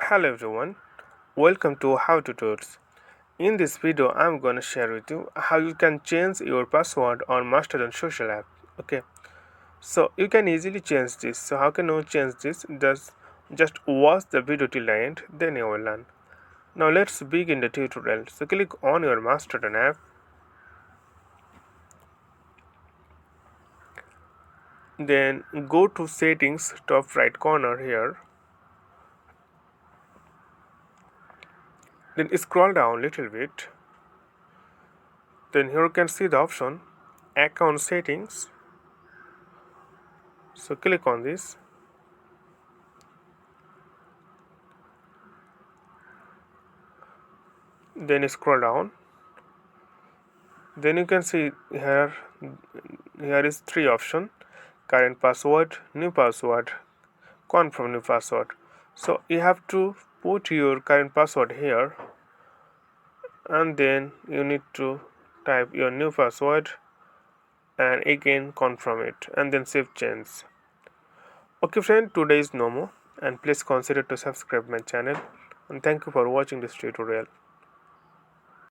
Hello everyone, welcome to How to Tools. In this video, I'm gonna share with you how you can change your password on Mastodon social app. Okay, so you can easily change this. So how can you change this? Just watch the video till the end, then you will learn. Now let's begin the tutorial. So click on your Mastodon app, then go to Settings, top right corner here. Then scroll down a little bit. Then here you can see the option Account Settings. So click on this. Then scroll down. Then you can see here is three option: current password, new password, confirm new password. So you have to put your current password here, and then you need to type your new password and again confirm it, and then save change. Okay friend, today is no more, and please consider to subscribe my channel, and thank you for watching this tutorial.